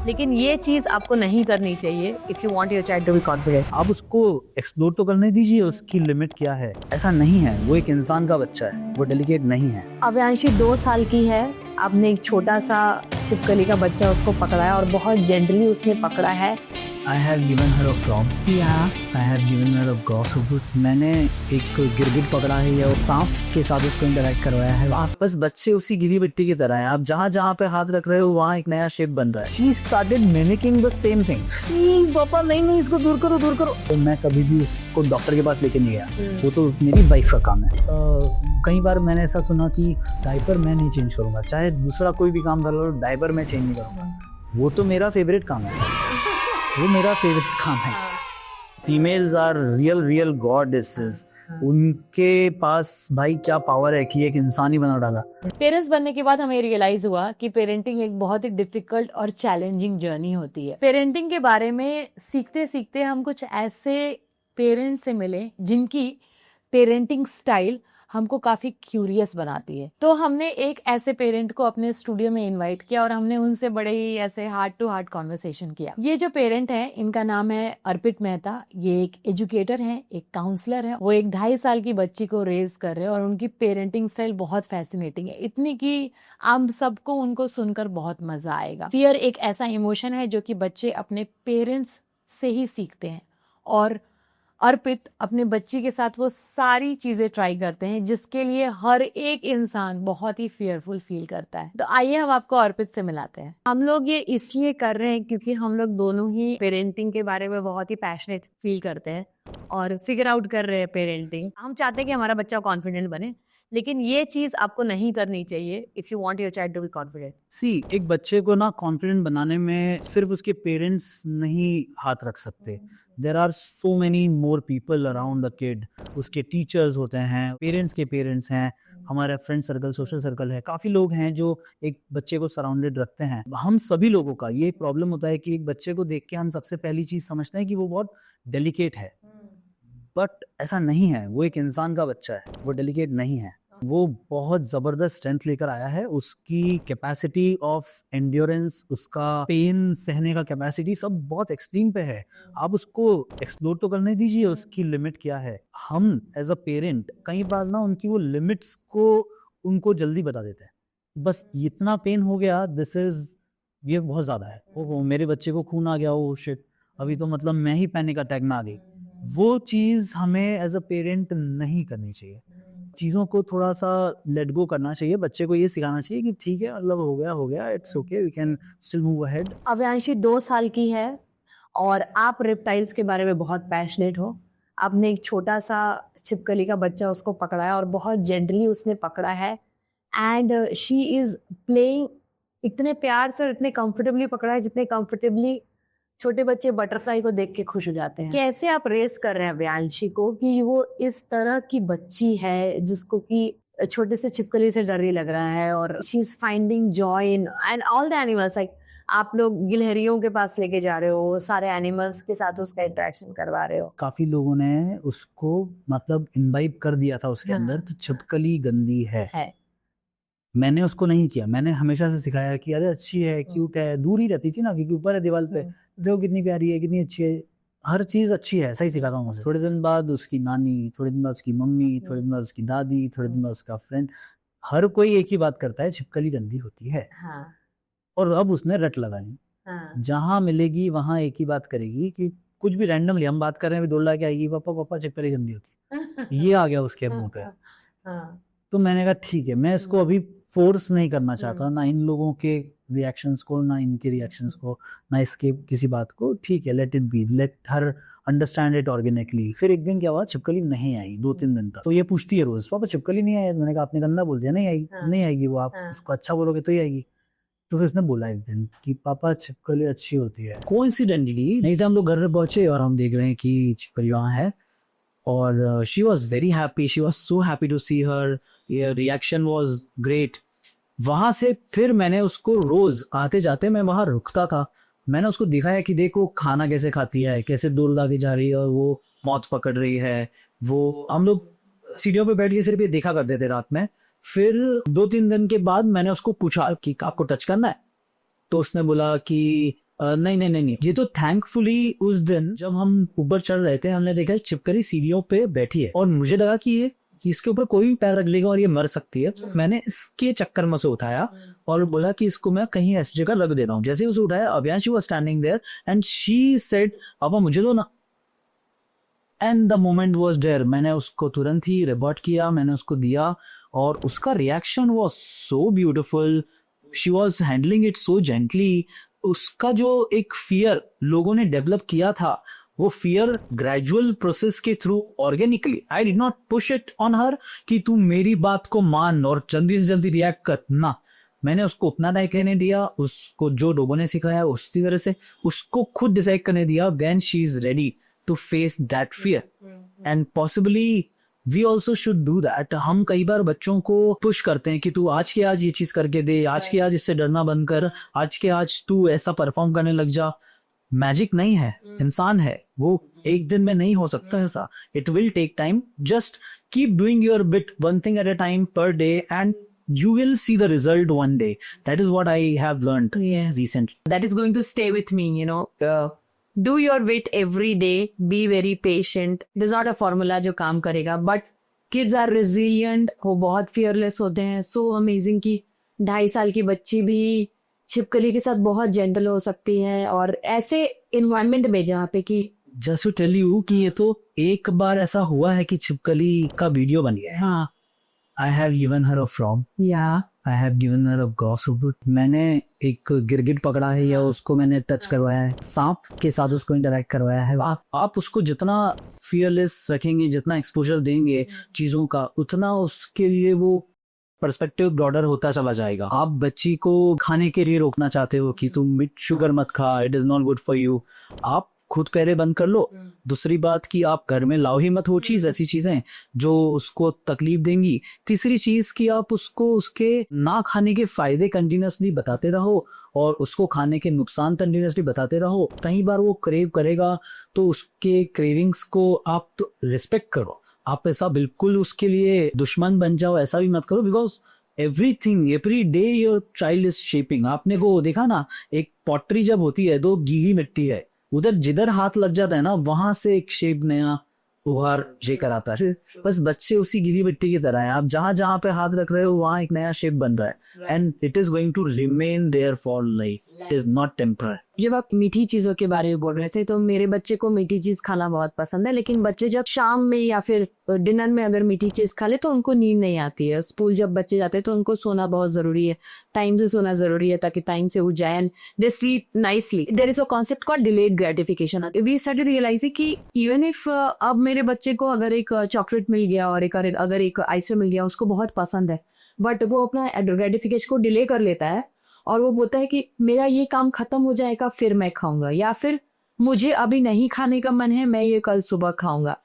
लेकिन ये चीज आपको नहीं करनी चाहिए if you want your child to be confident. आप उसको एक्सप्लोर तो करने दीजिए, उसकी लिमिट क्या है। ऐसा नहीं है, वो एक इंसान का बच्चा है, वो डेलिकेट नहीं है। अव्यांशी 2 साल की है, आपने एक छोटा सा छिपकली का बच्चा उसको पकड़ा है और बहुत जेंटली उसने पकड़ा है। I have given her a frog. या I have given her a grasshopper. मैंने एक गिरगिट पकड़ा है या सांप के साथ उसको इंटरेक्ट करवाया है। आप बस बच्चे उसी गिरी मिट्टी की तरह हैं। आप जहाँ जहाँ पे हाथ रख रहे हो वहाँ एक नया शेप बन रहा है। She started mimicking the same thing. पापा नहीं इसको दूर करो दूर करो। तो मैं कभी भी उसको डॉक्टर के पास लेके नहीं गया। वो तो मेरी वाइफ का काम है। कई बार मैंने ऐसा सुना कि डायपर मैं नहीं चेंज करूँगा, चाहे दूसरा कोई भी काम कर लो, डायपर मैं चेंज नहीं करूँगा। वो तो मेरा फेवरेट काम है, वो मेरा फेवरेट काम है। Females are real goddesses. उनके पास भाई क्या पावर है कि एक इंसान ही बना डाला। पेरेंट्स बनने के बाद हमें रियलाइज हुआ कि पेरेंटिंग एक बहुत ही डिफिकल्ट और चैलेंजिंग जर्नी होती है। पेरेंटिंग के बारे में सीखते सीखते हम कुछ ऐसे पेरेंट्स से मिले जिनकी पेरेंटिंग स्टाइल हमको काफी क्यूरियस बनाती है। तो हमने एक ऐसे पेरेंट को अपने स्टूडियो में इनवाइट किया और हमने उनसे बड़े ही ऐसे हार्ट टू हार्ट कॉन्वर्सेशन किया। ये जो पेरेंट है इनका नाम है अर्पित मेहता। ये एक एजुकेटर है, एक काउंसलर है। वो एक 2.5 साल की बच्ची को रेज कर रहे हैं और उनकी पेरेंटिंग स्टाइल बहुत फैसिनेटिंग है, इतनी कि आप सबको उनको सुनकर बहुत मजा आएगा। फियर एक ऐसा इमोशन है जो कि बच्चे अपने पेरेंट्स से ही सीखते हैं और अर्पित अपने बच्ची के साथ वो सारी चीजें ट्राई करते हैं जिसके लिए हर एक इंसान बहुत ही फियरफुल फील करता है। तो आइए हम आपको अर्पित से मिलाते हैं। हम लोग ये इसलिए कर रहे हैं क्योंकि हम लोग दोनों ही पेरेंटिंग के बारे में बहुत ही पैशनेट फील करते हैं और फिगर आउट कर रहे हैं पेरेंटिंग। हम चाहते हैं कि हमारा बच्चा कॉन्फिडेंट बने, लेकिन ये चीज आपको नहीं करनी चाहिए if you want your child to be confident. एक बच्चे को ना कॉन्फिडेंट बनाने में सिर्फ उसके पेरेंट्स नहीं हाथ रख सकते। There are so many more people around the kid. उसके टीचर्स होते हैं, पेरेंट्स के पेरेंट्स हैं, हमारा फ्रेंड सर्कल, सोशल सर्कल है, काफ़ी लोग हैं जो एक बच्चे को सराउंडेड रखते हैं। हम सभी लोगों का ये प्रॉब्लम होता है कि एक बच्चे को देख के हम सबसे पहली चीज़ समझते हैं कि वो बहुत डेलिकेट है, बट ऐसा नहीं है। वो एक इंसान का बच्चा है, वो डेलिकेट नहीं है। वो बहुत ज़बरदस्त स्ट्रेंथ लेकर आया है। उसकी कैपेसिटी ऑफ एंड्योरेंस, उसका पेन सहने का कैपेसिटी सब बहुत एक्सट्रीम पे है। आप उसको एक्सप्लोर तो करने दीजिए, उसकी लिमिट क्या है। हम एज अ पेरेंट कई बार ना उनकी वो लिमिट्स को उनको जल्दी बता देते हैं। बस इतना पेन हो गया, ये बहुत ज़्यादा है, ओहो मेरे बच्चे को खून आ गया, ओ शिट, अभी तो मतलब मैं ही पैनिक अटैक में आ गई। वो चीज़ हमें एज अ पेरेंट नहीं करनी चाहिए। चीज़ों को थोड़ा सा लेट गो करना चाहिए। बच्चे को ये सिखाना चाहिए कि ठीक है, मतलब हो गया, it's okay, we can still move ahead. Avyanshi 2 साल की है और आप रेप्टाइल्स के बारे में बहुत पैशनेट हो। आपने एक छोटा सा छिपकली का बच्चा उसको पकड़ा है और बहुत जेंटली उसने पकड़ा है एंड शी इज प्लेइंग इतने प्यार से और इतने कंफर्टेबली पकड़ा है जितने कंफर्टेबली छोटे बच्चे बटरफ्लाई को देख के खुश हो जाते हैं। कैसे आप रेस कर रहे हैं अव्यांशी को कि वो इस तरह की बच्ची है जिसको कि छोटे से छिपकली से डर ही लग रहा है और she is finding joy in and all the animals. Like आप लोग गिलहरियों के पास लेके जा रहे हो, सारे एनिमल्स के साथ उसका इंटरेक्शन करवा रहे हो। काफी लोगों ने उसको मतलब इनवाइब कर दिया था उसके अंदर कि छिपकली गंदी है। मैंने उसको नहीं किया, मैंने हमेशा से सिखाया कि अरे अच्छी है, क्यूट है। दूर ही रहती थी ना, क्योंकि ऊपर है दीवार पे, देखो कितनी प्यारी है, कितनी अच्छी है, हर चीज अच्छी है, ऐसा ही सिखाता हूँ उसे। थोड़े दिन बाद उसकी नानी, थोड़े दिन बाद उसकी मम्मी, थोड़े दिन बाद उसकी दादी, थोड़े दिन बाद उसका फ्रेंड, हर कोई एक ही बात करता है, छिपकली गंदी होती है। और अब उसने रट लगाई, जहाँ मिलेगी वहां एक ही बात करेगी कि कुछ भी रैंडमली हम बात कर रहे हैं, दौड़ ला के आएगी, पापा पापा छिपकली गंदी होती है। ये आ गया उसके मुंह पे। तो मैंने कहा ठीक है, मैं इसको अभी फोर्स नहीं करना चाहता, ना इन लोगों के रिएक्शंस को, ना इनके रिएक्शंस को, ना इसके किसी बात को। ठीक है, let it be, let her understand it organically. फिर एक दिन क्या हुआ, छिपकली नहीं आई 2-3 दिन तक। तो ये पूछती है रोज, पापा छिपकली नहीं आई। मैंने कहा आपने गंदा बोल दिया, नहीं आई। नहीं आएगी वो, आप उसको अच्छा बोलोगे तो ही आएगी। तो फिर उसने बोला एक दिन कि पापा छिपकली अच्छी होती है। कोइंसिडेंटली नेक्स्ट डे हम लोग घर में पहुंचे और हम देख रहे हैं कि छिपकली वहाँ है और she was very happy, she was so happy to see her, reaction was great. वहां से फिर मैंने उसको रोज आते जाते मैं वहां रुकता था, मैंने उसको दिखाया कि देखो खाना कैसे खाती है, कैसे दूर लाके जा रही है और वो मौत पकड़ रही है। वो हम लोग सीढ़ियों पे बैठ के सिर्फ ये देखा करते थे रात में। फिर 2-3 दिन के बाद मैंने उसको पूछा कि आपको टच करना है, तो उसने बोला कि नहीं नहीं नहीं नहीं, ये तो थैंकफुली उस दिन जब हम ऊपर चढ़ रहे थे हमने देखा छिपकली सीढ़ियों पे बैठी है और मुझे लगा कि ये इसके ऊपर कोई भी पैर रख लेगा और ये मर सकती है। मैंने इसके चक्कर में से उठाया और बोला कि इसको मैं कहीं ऐसी जगह रख देता हूँ। जैसे ही उसे उठाया Abhiyanshi was standing there and she said पापा मुझे दो ना, and the moment was there. मैंने उसको तुरंत ही रिबॉट किया, मैंने उसको दिया और उसका reaction was so beautiful, she was handling it so gently. उसका जो एक फियर लोगों ने डेवलप किया था वो फियर ग्रेजुअल प्रोसेस के through organically, I did not push it on her कि तू मेरी बात को मान और जल्दी से जल्दी रिएक्ट कर ना। मैंने उसको उतना टाइम कहने दिया, उसको जो लोगों ने सिखाया उसी तरह से उसको खुद डिसाइड करने दिया when she is ready to face that fear. And possibly we also should do that. हम कई बार बच्चों को पुश करते हैं कि तू आज के आज ये चीज करके दे, आज के आज इससे डरना बंद कर, आज के आज तू ऐसा परफॉर्म करने लग जा। मैजिक नहीं है, इंसान है, वो एक दिन में नहीं हो सकता ऐसा। It will take time, just keep doing your bit, one thing at a time per day and you will see the result one day. That is what I have learned recently. That is going to stay with me, you know. Do your bit every day, be very patient. There's not a formula जो काम करेगा, but kids are resilient, वो बहुत fearless होते हैं, so amazing कि 2.5 साल की बच्ची भी छिपकली के साथ बहुत gentle हो सकती है और ऐसे environment में जहाँ पे कि Just to tell you कि ये तो एक बार ऐसा हुआ है कि छिपकली का वीडियो बन गया है। हाँ, I have given her a frog. yeah. I have given her a grasshopper. मैंने एक गिरगिट पकड़ा है या उसको मैंने टच करवाया है, सांप के साथ उसको इंटरेक्ट करवाया है। आप उसको जितना फियरलेस रखेंगे, जितना एक्सपोजर देंगे चीजों का, उतना उसके लिए वो पर्सपेक्टिव ब्रॉडर होता चला जाएगा। आप बच्ची को खाने के लिए रोकना चाहते हो कि तुम मिट शुगर मत खा, it is not good for you, आप खुद पहले बंद कर लो। दूसरी बात कि आप घर में लाओ ही मत वो चीज, ऐसी चीजें जो उसको तकलीफ देंगी। तीसरी चीज कि आप उसको उसके ना खाने के फायदे कंटिन्यूसली बताते रहो और उसको खाने के नुकसान कंटिन्यूसली बताते रहो। कई बार वो क्रेव करेगा तो उसके क्रेविंग्स को आप तो रिस्पेक्ट करो। आप ऐसा बिल्कुल उसके लिए दुश्मन बन जाओ, ऐसा भी मत करो, because everything every day your child is shaping. आपने को देखा ना, एक पॉटरी जब होती है तो गीली मिट्टी है, उधर जिधर हाथ लग जाता है ना वहां से एक शेप नया उभार जेकर आता है। बस बच्चे उसी गीली मिट्टी की तरह है, आप जहां जहां पे हाथ रख रहे हो वहां एक नया शेप बन रहा है and it is going to remain there for life, it is not temporary. जब आप मीठी चीजों के बारे में बोल रहे थे तो मेरे बच्चे को मीठी चीज खाना बहुत पसंद है, लेकिन बच्चे जब शाम में या फिर डिनर में अगर मीठी चीज खा ले तो उनको नींद नहीं आती है। स्कूल जब बच्चे जाते हैं तो उनको सोना बहुत जरूरी है, टाइम से सोना जरूरी है ताकि टाइम से उठ जाए and they sleep nicely. There is a concept called delayed gratification. We started realizing कि इवन इफ अब मेरे बच्चे को अगर एक चॉकलेट मिल गया और अगर एक आइसक्रीम मिल गया, उसको बहुत पसंद है, बट वो अपना ग्रेटिफिकेशन को डिले कर लेता है और वो बोलता है कि मेरा ये काम खत्म हो जाएगा फिर मैं खाऊंगा, या फिर मुझे अभी नहीं खाने का मन है, मैं ये कल सुबह खाऊंगा।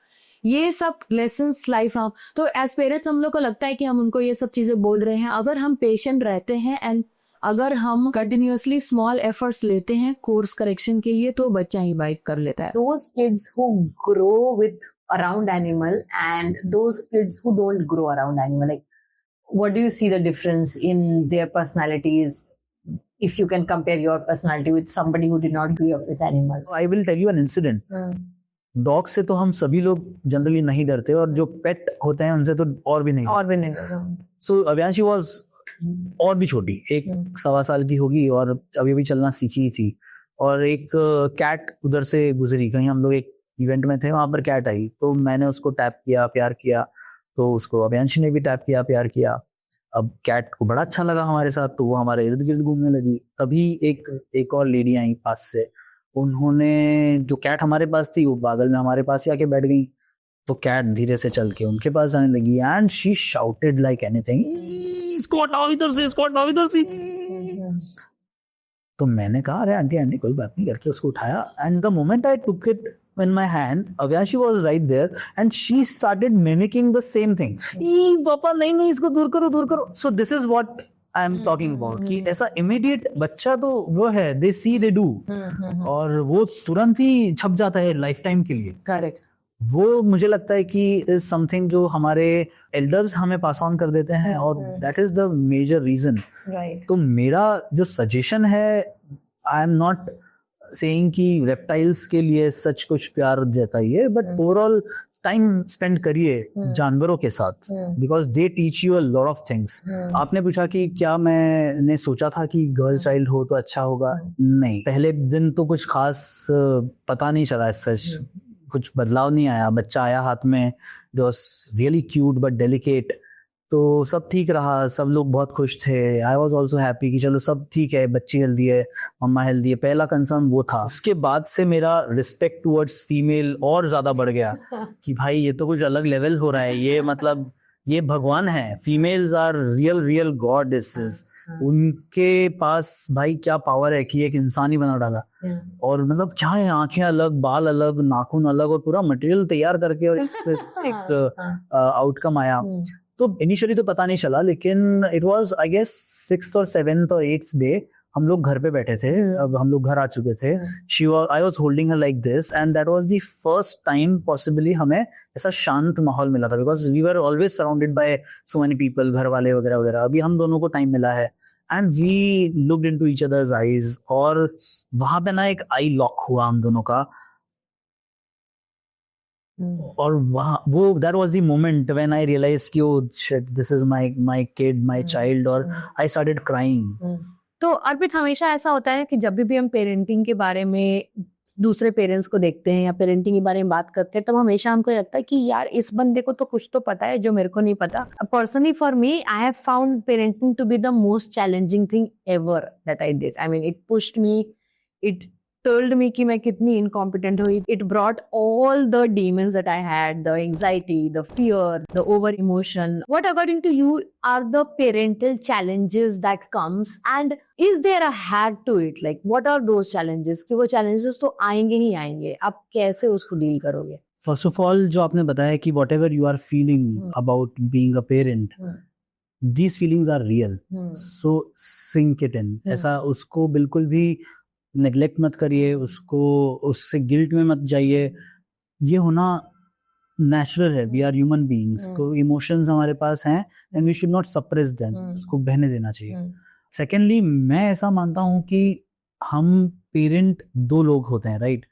ये सब लेसन्स लाइफ लॉन्ग। तो एज पेरेंट्स हम लोग को लगता है कि हम उनको ये सब चीजें बोल रहे हैं। अगर हम पेशेंट रहते हैं एंड अगर हम कंटिन्यूअसली स्मॉल एफर्ट्स लेते हैं कोर्स करेक्शन के लिए, तो बच्चा ही बाइट कर लेता है। Those kids who grow with around animal and those kids who don't grow around animal, like what do you see the difference in their personalities if you can compare your personality with somebody who did not grow up with animals? I will tell you an incident. Dog से तो हम सभी लोग generally नहीं डरते और जो पेट होते हैं उनसे तो और भी नहीं। सो अभियांशी वाज और भी छोटी, 1.25 साल की होगी और अभी भी चलना सीखी ही थी। और एक कैट उधर से गुजरी, कहीं हम लोग एक इवेंट में थे, वहां पर कैट आई तो मैंने उसको टैप किया, प्यार किया, तो उसको अभियांशी ने भी टैप किया, प्यार किया। अब कैट को बड़ा अच्छा लगा हमारे साथ, तो वो हमारे इर्द गिर्द घूमने लगी। तभी एक और लेडी आई पास से, उन्होंने, जो कैट हमारे पास थी वो बागल में हमारे पास ही आके बैठ गई, तो कैट धीरे से चल के उनके पास जाने लगी and she shouted like anything, इसको हटाओ इधर से, इसको हटाओ इधर से। तो मैंने कहा अरे आंटी कोई बात नहीं, करके उसको उठाया and the moment I took it in my hand, Avyashi was right there and she started mimicking the same thing. पापा नहीं इसको दूर करो। So this is what I am talking about कि ऐसा immediate बच्चा तो वो है, they see they do और वो तुरंत ही छप जाता है लाइफ टाइम के लिए। करेक्ट। वो मुझे लगता है कि is something जो हमारे elders हमें पास ऑन कर देते हैं और that is the major reason. Right. तो मेरा जो सजेशन है, I am not सेइंग कि रेप्टाइल्स के लिए सच कुछ प्यार जताइए, बट ओवरऑल टाइम स्पेंड करिए जानवरों के साथ, because they teach you a lot of things. आपने पूछा कि क्या मैंने सोचा था कि गर्ल चाइल्ड हो तो अच्छा होगा, नहीं, पहले दिन तो कुछ खास पता नहीं चला, सच कुछ बदलाव नहीं आया। बच्चा आया हाथ में, it was really cute but delicate, तो सब ठीक रहा, सब लोग बहुत खुश थे। आई वॉज ऑल्सो हैप्पी कि चलो सब ठीक है, बच्ची हेल्दी है, मम्मा हेल्दी है, पहला कंसर्न वो था। उसके बाद से मेरा रिस्पेक्ट टुवर्ड्स फीमेल और ज्यादा बढ़ गया कि भाई ये तो कुछ अलग लेवल हो रहा है, ये मतलब ये भगवान है, फीमेल्स आर रियल गॉडेसेस। उनके पास भाई क्या पावर है कि एक इंसान ही बना डाला, और मतलब क्या है, आंखें अलग, बाल अलग, नाखून अलग, और पूरा मटेरियल तैयार करके और एक आउटकम आया। तो इनिशियली तो पता नहीं चला, लेकिन it was I guess 6th और 7th और 8th डे हम लोग घर पे बैठे थे, अब हम लोग घर आ चुके थे। I was holding her like this, and that was the first time possibly हमें ऐसा शांत माहौल मिला था, because we were always surrounded by so many people, घर वाले वगैरह वगैरह। अभी हम दोनों को टाइम मिला है, and we looked into each other's eyes, और वहां पे ना एक आई लॉक हुआ हम दोनों का। और वहाँ वो that was the moment when I realise कि oh shit, this is my kid, my child, और आई स्टार्टेड क्राइंग। तो अर्पित, हमेशा ऐसा होता है कि जब भी हम पेरेंटिंग के बारे में दूसरे पेरेंट्स को देखते हैं या पेरेंटिंग के बारे में बात करते हैं, तब हमेशा हमको लगता है कि यार इस बंदे को तो कुछ तो पता है जो मेरे को नहीं पता। Personally for me, I have found parenting to be the most challenging thing ever that I did. I mean, it pushed me, it told me कि मैं कितनी incompetent हुई. It brought all the demons that I had, the anxiety, the fear, the over emotion. What according to you are the parental challenges that comes, and is there a hack to it? Like what are those challenges? कि वो challenges तो आएंगे ही आएंगे, आप कैसे उसको deal करोगे? First of all, जो आपने बताया कि whatever you are feeling about being a parent, these feelings are real, so sink it in. ऐसा उसको बिल्कुल भी नेग्लेक्ट मत करिए, उसको उससे गिल्ट में मत जाइए। ये होना नेचुरल है, वी आर ह्यूमन बीइंग्स, तो इमोशंस हमारे पास हैं and we should not suppress them, उसको बहने देना चाहिए। सेकेंडली, मैं ऐसा मानता हूँ कि हम पेरेंट दो लोग होते हैं, राइट?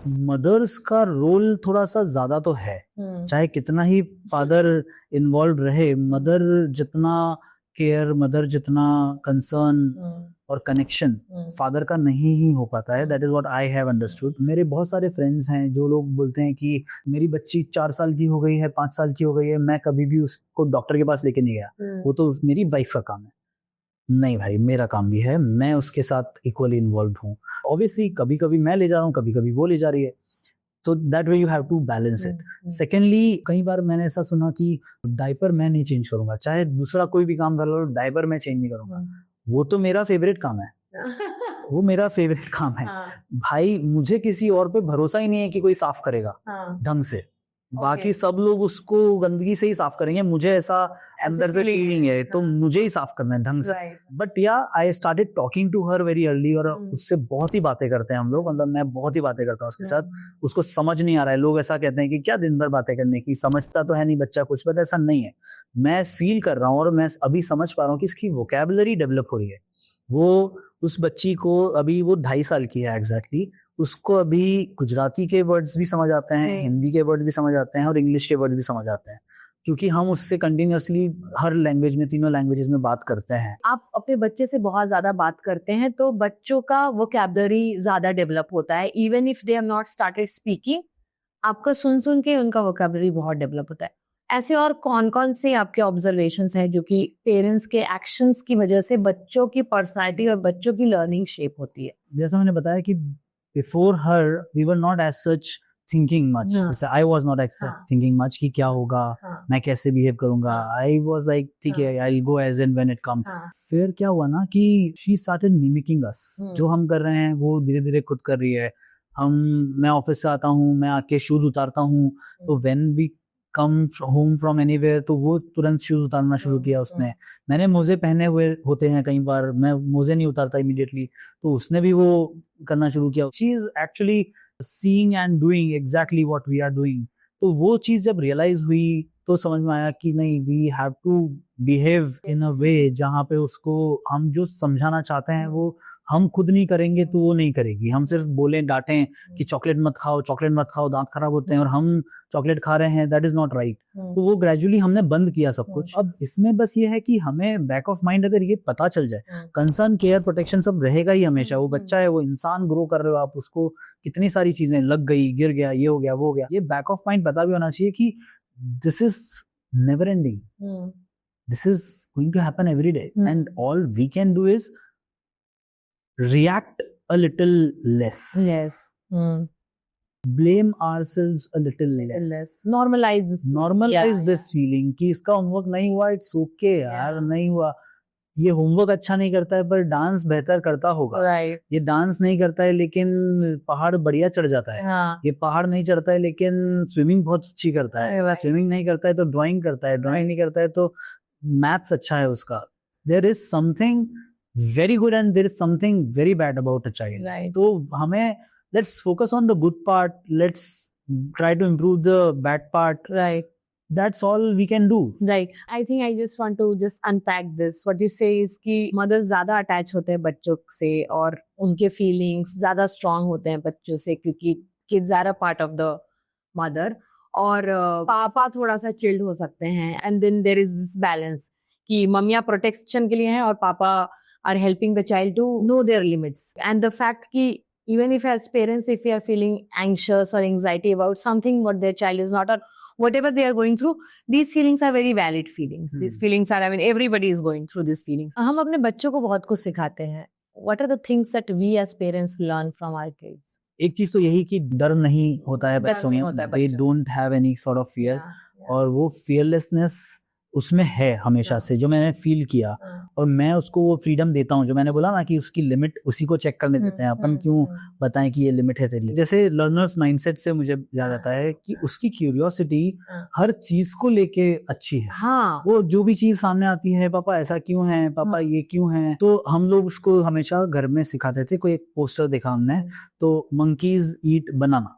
मदर्स का रोल थोड़ा सा ज्यादा तो है, चाहे कितना ही फादर इन्वॉल्व रहे, मदर जितना केयर, मदर जितना कंसर्न और कनेक्शन फादर का नहीं ही हो पाता है। That is what I have understood. मेरे बहुत सारे फ्रेंड्स हैं जो लोग बोलते हैं कि मेरी बच्ची 4 साल की हो गई है, 5 साल की हो गई है, मैं कभी भी उसको डॉक्टर के पास लेके नहीं गया, वो तो मेरी वाइफ का काम है। नहीं भाई, मेरा काम भी है, मैं उसके साथ इक्वली इन्वॉल्व हूँ। ऑब्वियसली कभी कभी मैं ले जा रहा हूँ, कभी कभी वो ले जा रही है, तो that way you have to balance it. Secondly, कई बार मैंने ऐसा सुना कि डायपर मैं नहीं चेंज करूंगा, चाहे दूसरा कोई भी काम कर लो, डायपर मैं चेंज नहीं करूंगा। वो तो मेरा फेवरेट काम है, वो मेरा फेवरेट काम है। भाई, मुझे किसी और पे भरोसा ही नहीं है कि कोई साफ करेगा ढंग से। बाकी सब लोग उसको गंदगी से ही साफ करेंगे, मुझे ऐसा अंदर से फीलिंग है, तो मुझे ही साफ करना है ढंग से। But yeah I started talking to her very early, और उससे बहुत ही बातें करते हैं हम लोग, मतलब मैं बहुत ही बातें करता हूँ उसके साथ। उसको समझ नहीं आ रहा है, लोग ऐसा कहते हैं कि क्या दिन भर बातें करने की, समझता तो है नहीं बच्चा कुछ, बट ऐसा नहीं है। मैं फील कर रहा हूँ और मैं अभी समझ पा रहा हूँ कि इसकी वोकैबुलरी डेवलप हो रही है। वो उस बच्ची को अभी, वो 2.5 साल की है एग्जैक्टली, उसको अभी गुजराती के वर्ड्स भी समझ आते हैं, हिंदी के वर्ड भी समझ आते हैं, और इंग्लिश के वर्ड भी समझ आते हैं, क्योंकि हम उससे कंटिन्यूअसली हर लैंग्वेज में, तीनों लैंग्वेजेस में बात करते हैं। आप अपने बच्चे से बहुत ज्यादा बात करते हैं, तो बच्चों का वोकैबुलरी ज्यादा डेवलप होता है, even if they have not started speaking, आपका सुन के उनका वोकैबुलरी बहुत डेवलप होता है। ऐसे और कौन कौन से आपके ऑब्जर्वेशंस हैं जो कि पेरेंट्स के एक्शंस की वजह से बच्चों की पर्सनालिटी और बच्चों की लर्निंग शेप होती है? जैसा मैंने बताया कि before her we were not as such thinking much, जैसे I was not as such thinking much कि क्या होगा, मैं कैसे बिहेव करूंगा। आई वाज लाइक ठीक है, I will go as and when it comes. फिर क्या हुआ ना कि शी स्टार्टेड मिमिकिंग अस, जो हम कर रहे हैं वो धीरे धीरे खुद कर रही है। मैं ऑफिस से आता हूँ, मैं आके शूज उतारता हूँ, तो when we come home from anywhere, तो वो तुरंत शूज उतारना शुरू किया उसने। मैंने मोजे पहने हुए होते हैं, कई बार मैं मोजे नहीं उतारता इमीडिएटली, तो उसने भी वो करना शुरू किया। She is actually seeing and doing exactly what we are doing. तो वो चीज जब रियलाइज हुई तो समझ में आया कि नहीं, we have to behave in a way जहाँ पे उसको हम जो समझाना चाहते हैं वो हम खुद नहीं करेंगे तो वो नहीं करेगी। हम सिर्फ बोलें डांटें कि चॉकलेट मत खाओ, दांत खराब होते हैं, और हम चॉकलेट खा रहे हैं, दैट इज नॉट राइट। तो वो ग्रेजुअली हमने बंद किया सब कुछ। अब इसमें बस ये है कि हमें बैक ऑफ माइंड अगर ये पता चल जाए, कंसर्न, केयर, प्रोटेक्शन सब रहेगा ही हमेशा। वो बच्चा है, वो इंसान ग्रो कर रहे हो आप, उसको कितनी सारी चीजें लग गई, गिर गया, ये हो गया, वो हो गया, ये बैक ऑफ माइंड पता भी होना चाहिए कि this is never ending, this is going to happen every day, and all we can do is react a little less, blame ourselves a little less, normalize this feeling कि इसका homework नहीं हुआ, it's okay यार, नहीं हुआ, ये homework अच्छा नहीं करता है पर डांस बेहतर करता होगा, ये डांस नहीं करता है लेकिन पहाड़ बढ़िया चढ़ जाता है, ये पहाड़ नहीं चढ़ता है लेकिन स्विमिंग बहुत अच्छी करता है, स्विमिंग नहीं करता है तो ड्राइंग करता है, ड्राइंग नहीं करता है तो मैथ्स अच्छा है उसका। There is something very good and there is something very bad about a child. तो हमें let's focus on the good part, let's try to improve the bad part, that's all we can do. Right. I think I just want to just unpack this. What you say is कि mothers ज़्यादा attach होते हैं बच्चों से और उनके feelings ज़्यादा strong होते हैं बच्चों से, क्योंकि kids are a part of the mother, और पापा थोड़ा सा chilled हो सकते हैं, and then there is this balance कि मम्मियाँ protection के लिए हैं और पापा are helping the child to know their limits, and the fact कि even if as parents, if we are feeling anxious or anxiety about something what their child is not, or whatever they are going through, these feelings are very valid feelings. These feelings are, I mean, everybody is going through these feelings. हम अपने बच्चों को बहुत कुछ सिखाते हैं. What are the things that we as parents learn from our kids? एक चीज तो यही कि डर नहीं होता है बच्चों में, they don't have any sort of fear, और वो fearlessness उसमें है हमेशा से, जो मैंने फील किया, और मैं उसको वो फ्रीडम देता हूँ। जो मैंने बोला ना कि उसकी लिमिट उसी को चेक करने देते हैं, अपन क्यों बताएं कि ये लिमिट है तेरी। जैसे लर्नर्स माइंडसेट से मुझे याद आता है कि उसकी क्यूरियोसिटी हर चीज को लेके अच्छी है। वो जो भी चीज सामने आती है, पापा ऐसा क्यों है, पापा ये क्यों है, तो हम लोग उसको हमेशा घर में सिखाते थे। कोई एक पोस्टर देखा हमने, तो मंकीज ईट बनाना,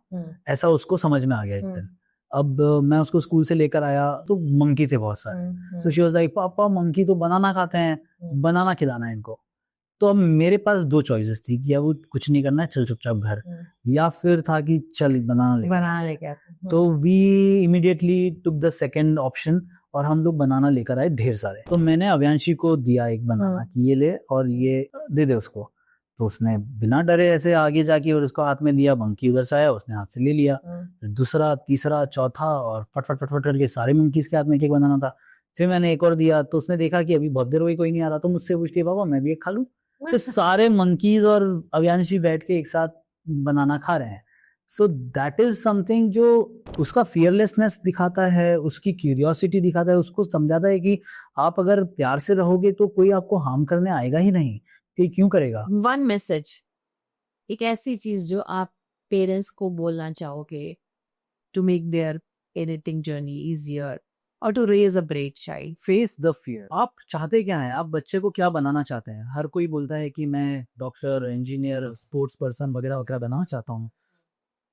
ऐसा उसको समझ में आ गया एक दिन। अब मैं उसको स्कूल से लेकर आया तो मंकी थे बहुत सारे, तो शी वाज लाइक पापा मंकी तो बनाना खाते हैं, बनाना खिलाना है इनको। तो अब मेरे पास दो चॉइसेस थी कि या वो कुछ नहीं करना है, चल चुपचाप घर, या फिर था कि चल बनाना लेके। तो we immediately took the second option, और हम लोग बनाना लेकर आए ढेर सारे। तो मैंने अव्यांशी को दिया एक बनाना कि ये ले और ये दे दे उसको, तो उसने बिना डरे ऐसे आगे जाके और उसको हाथ में दिया, मंकी उधर से आया, उसने हाथ से ले लिया, दूसरा, तीसरा, चौथा, और फट फट फट फट करके सारे मंकीज के हाथ में एक बनाना था। फिर मैंने एक और दिया, तो उसने देखा कि अभी बहुत देर हुई कोई नहीं आ रहा, तो मुझसे पूछती है पापा मैं भी एक खा लूं। तो सारे मंकीज और अव्यांशी बैठ के एक साथ बनाना खा रहे हैं। सो दैट इज समथिंग जो उसका फियरलेसनेस दिखाता है, उसकी क्यूरियोसिटी दिखाता है, उसको समझाता है कि आप अगर प्यार से रहोगे तो कोई आपको हार्म करने आएगा ही नहीं, ये क्यों करेगा। वन मैसेज, एक ऐसी चीज जो आप पेरेंट्स को बोलना चाहोगे to make their parenting journey easier और to raise a brave child. Face the fear. आप चाहते क्या है, आप बच्चे को क्या बनाना चाहते हैं। हर कोई बोलता है कि मैं डॉक्टर, इंजीनियर, स्पोर्ट्स पर्सन वगैरह वगैरह बनाना चाहता हूँ।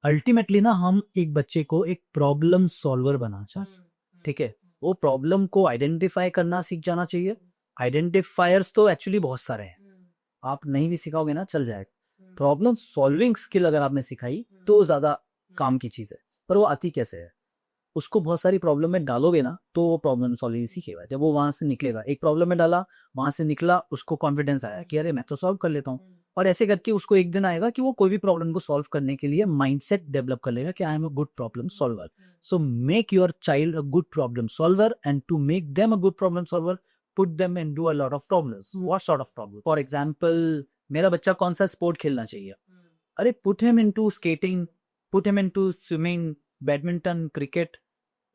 अल्टीमेटली ना हम एक बच्चे को एक प्रॉब्लम सॉल्वर बनाना चाहते हैं, ठीक है। वो प्रॉब्लम को आइडेंटिफाई करना सीख जाना चाहिए। आइडेंटिफायर्स तो एक्चुअली बहुत सारे हैं, आप नहीं भी सिखाओगे ना चल जाएगा। प्रॉब्लम सॉल्विंग स्किल अगर आपने सिखाई तो ज्यादा काम की चीज है, पर वो आती कैसे है, उसको बहुत सारी प्रॉब्लम में डालोगे ना तो वो प्रॉब्लम सॉल्विंग सीखेगा। जब वो वहां से निकलेगा, एक प्रॉब्लम में डाला, वहां से निकला, उसको कॉन्फिडेंस आया कि अरे मैं तो सॉल्व कर लेता हूँ, और ऐसे करके उसको एक दिन आएगा कि वो कोई भी प्रॉब्लम को सॉल्व करने के लिए माइंडसेट डेवलप कर लेगा कि I am a good problem solver. So make your child a good problem solver, and to make them a good problem solver put them into a lot of problems. What sort of problems? For example, मेरा बच्चा कौन सा sport खेलना चाहिए, अरे put him into skating, put him into swimming, badminton, cricket,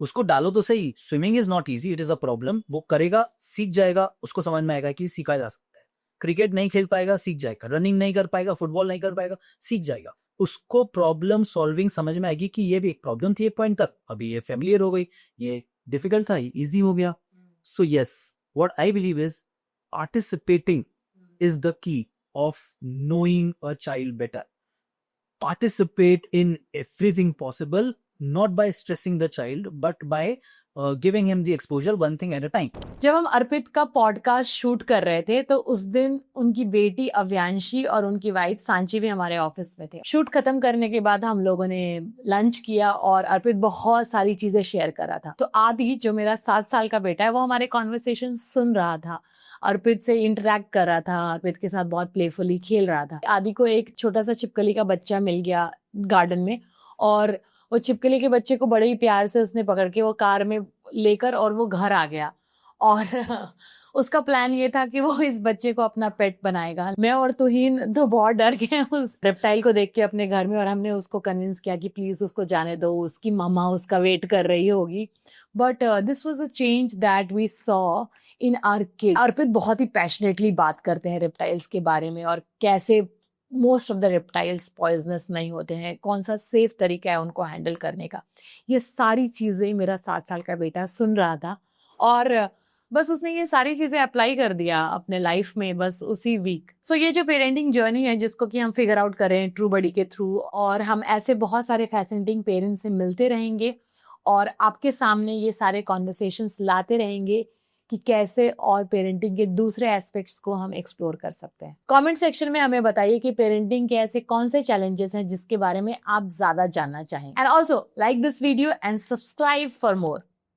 उसको डालो तो सही। Swimming is not easy, it is a problem. वो करेगा, सीख जाएगा, उसको समझ में आएगा कि सीखा जा सकता है। क्रिकेट नहीं खेल पाएगा, सीख जाएगा। रनिंग नहीं कर पाएगा, फुटबॉल नहीं कर पाएगा, सीख जाएगा। उसको प्रॉब्लम सॉल्विंग समझ में आएगी कि ये भी एक प्रॉब्लम थी एक पॉइंट तक, अभी ये फेमिलियर हो गई, ये डिफिकल्ट था, ये इजी हो गया। So yes, what I believe is participating is the key of knowing a child better. Participate in everything possible, not by stressing the child, but by giving him the exposure one thing at a time. जब हम अर्पित का podcast shoot कर रहे थे तो उस दिन उनकी बेटी अव्यांशी और उनकी वाइफ सांची भी हमारे ऑफिस में थे। शूट खत्म करने के बाद हम लोगों ने लंच किया और अर्पित बहुत सारी चीजें शेयर कर रहा था। तो आदि जो मेरा 7 साल का बेटा है वो हमारे कॉन्वर्सेशन सुन रहा था, अर्पित से इंटरेक्ट कर रहा था, अर्पित के साथ बहुत प्लेफुली खेल रहा था। आदि को एक छोटा सा छिपकली का बच्चा मिल गया गार्डन में और वो छिपकली के बच्चे को बड़े ही प्यार से उसने पकड़ के वो कार में लेकर और वो घर आ गया और उसका प्लान ये था कि वो इस बच्चे को अपना पेट बनाएगा। मैं और तुहीन तो बहुत डर गए उस रेप्टाइल को देख के अपने घर में और हमने उसको कन्विंस किया कि प्लीज उसको जाने दो, उसकी मम्मा उसका वेट कर रही होगी। But this was a change that we saw in our kid. Arpit बहुत ही पैशनेटली बात करते हैं रेप्टाइल्स के बारे में और कैसे most of the reptiles poisonous नहीं होते हैं, कौन सा सेफ तरीका है उनको हैंडल करने का। ये सारी चीजें मेरा 7 साल का बेटा सुन रहा था और बस उसने ये सारी चीजें अप्लाई कर दिया अपने लाइफ में बस उसी वीक। सो ये जो पेरेंटिंग जर्नी है जिसको कि हम फिगर आउट करें ट्रू बडी के थ्रू, और हम ऐसे बहुत सारे फैसिनेटिंग पेरेंट्स से मिलते रहेंगे और आपके सामने ये सारे कॉन्वर्सेशंस लाते रहेंगे कि कैसे और पेरेंटिंग के दूसरे एस्पेक्ट्स को हम एक्सप्लोर कर सकते हैं। कमेंट सेक्शन में हमें बताइए कि पेरेंटिंग के ऐसे कौन से चैलेंजेस हैं जिसके बारे में आप ज्यादा जानना चाहें। And also like this video and subscribe for more.